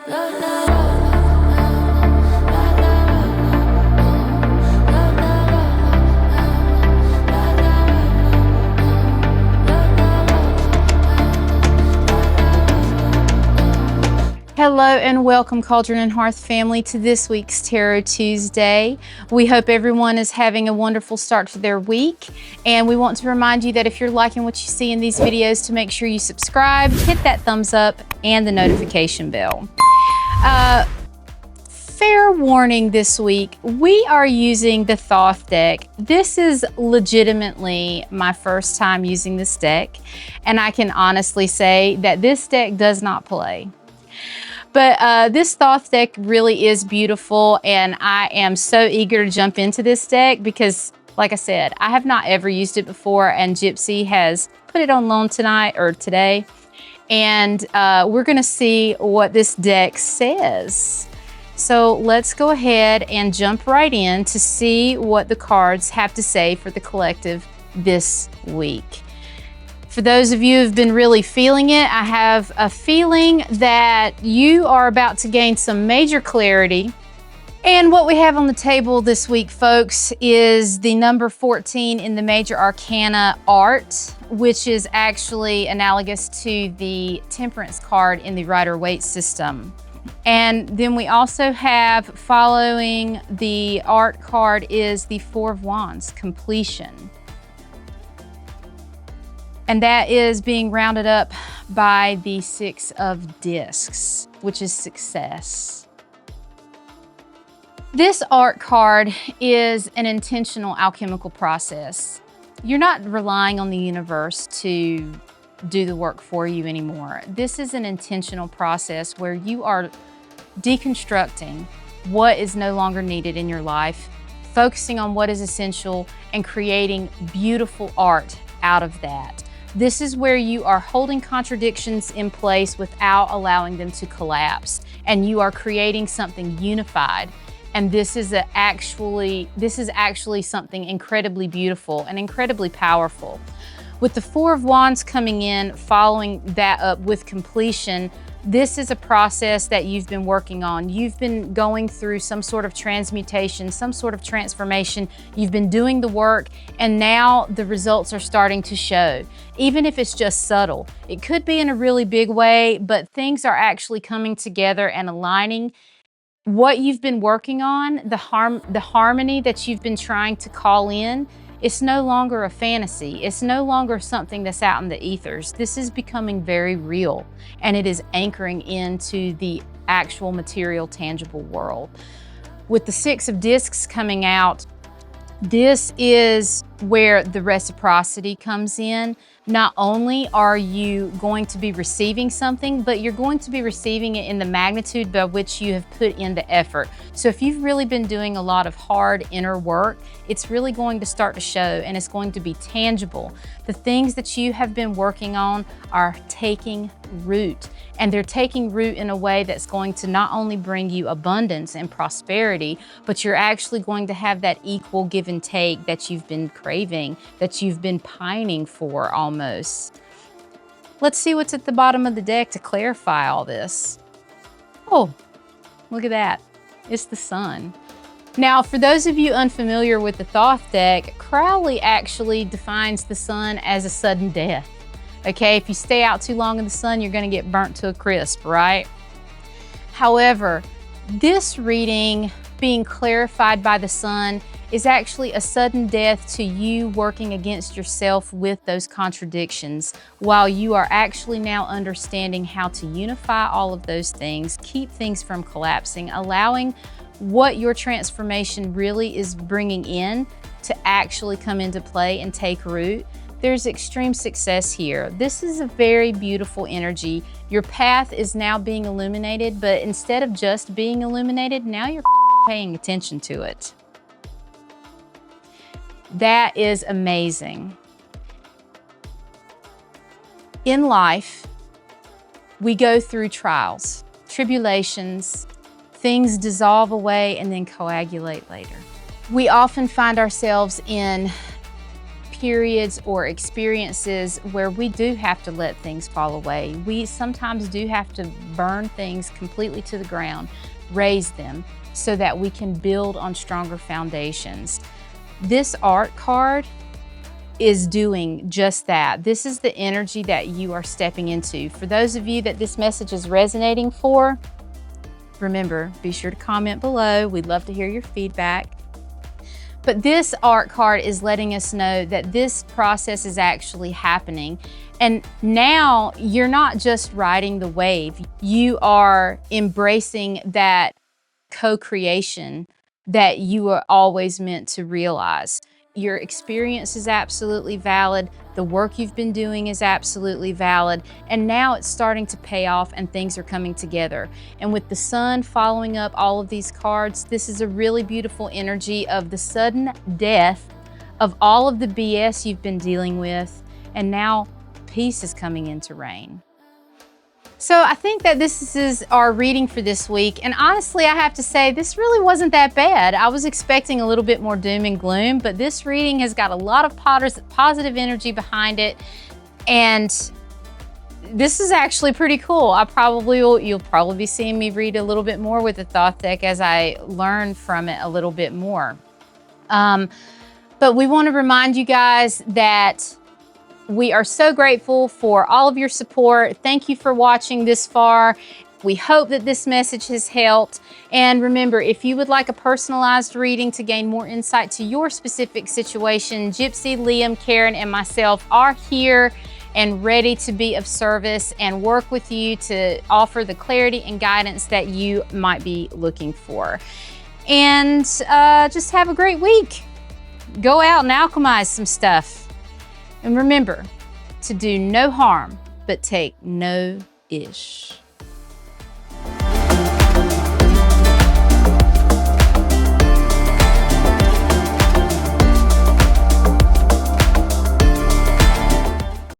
Hello and welcome, Cauldron and Hearth family, to this week's Tarot Tuesday. We hope everyone is having a wonderful start to their week, and we want to remind you that if you're liking what you see in these videos, to make sure you subscribe, hit that thumbs up, and the notification bell. Fair warning this week, we are using the Thoth deck. This is legitimately my first time using this deck, and I can honestly say that this deck does not play. But this Thoth deck really is beautiful, and I am so eager to jump into this deck because, like I said, I have not ever used it before, and Gypsy has put it on loan today. And we're gonna see what this deck says. So let's go ahead and jump right in to see what the cards have to say for the collective this week. For those of you who've been really feeling it, I have a feeling that you are about to gain some major clarity. And what we have on the table this week, folks, is the number 14 in the Major Arcana art, which is actually analogous to the Temperance card in the Rider-Waite system. And then we also have, following the art card, is the Four of Wands, completion. And that is being rounded up by the Six of Discs, which is success. This art card is an intentional alchemical process. You're not relying on the universe to do the work for you anymore. This is an intentional process where you are deconstructing what is no longer needed in your life, focusing on what is essential, and creating beautiful art out of that. This is where you are holding contradictions in place without allowing them to collapse, and you are creating something unified. And this is actually something incredibly beautiful and incredibly powerful. With the Four of Wands coming in, following that up with completion, this is a process that you've been working on. You've been going through some sort of transmutation, some sort of transformation. You've been doing the work, and now the results are starting to show. Even if it's just subtle, it could be in a really big way, but things are actually coming together and aligning. What you've been working on, the harmony that you've been trying to call in, it's no longer a fantasy. It's no longer something that's out in the ethers. This is becoming very real, and it is anchoring into the actual material, tangible world. With the Six of Discs coming out, this is where the reciprocity comes in. Not only are you going to be receiving something, but you're going to be receiving it in the magnitude by which you have put in the effort. So if you've really been doing a lot of hard inner work, it's really going to start to show, and it's going to be tangible. The things that you have been working on are taking root, and they're taking root in a way that's going to not only bring you abundance and prosperity, but you're actually going to have that equal give and take that you've been craving, that you've been pining for almost. Let's see what's at the bottom of the deck to clarify all this. Oh, look at that. It's the Sun. Now, for those of you unfamiliar with the Thoth deck, Crowley actually defines the Sun as a sudden death. Okay, if you stay out too long in the sun, you're going to get burnt to a crisp, right? However, this reading being clarified by the Sun is actually a sudden death to you working against yourself with those contradictions, while you are actually now understanding how to unify all of those things, keep things from collapsing, allowing what your transformation really is bringing in to actually come into play and take root. There's extreme success here. This is a very beautiful energy. Your path is now being illuminated, but instead of just being illuminated, now you're paying attention to it. That is amazing. In life, we go through trials, tribulations, things dissolve away and then coagulate later. We often find ourselves in periods or experiences where we do have to let things fall away. We sometimes do have to burn things completely to the ground, raise them, so that we can build on stronger foundations. This art card is doing just that. This is the energy that you are stepping into. For those of you that this message is resonating for, remember, be sure to comment below. We'd love to hear your feedback. But this art card is letting us know that this process is actually happening. And now you're not just riding the wave, you are embracing that co-creation that you were always meant to realize. Your experience is absolutely valid. The work you've been doing is absolutely valid. And now it's starting to pay off and things are coming together. And with the sun following up all of these cards, this is a really beautiful energy of the sudden death of all of the BS you've been dealing with. And now peace is coming into reign. So I think that this is our reading for this week. And honestly, I have to say, this really wasn't that bad. I was expecting a little bit more doom and gloom, but this reading has got a lot of positive energy behind it. And this is actually pretty cool. You'll probably be seeing me read a little bit more with the Thoth deck as I learn from it a little bit more. But we want to remind you guys that we are so grateful for all of your support. Thank you for watching this far. We hope that this message has helped. And remember, if you would like a personalized reading to gain more insight to your specific situation, Gypsy, Liam, Karen, and myself are here and ready to be of service and work with you to offer the clarity and guidance that you might be looking for. And just have a great week. Go out and alchemize some stuff. And remember to do no harm, but take no ish.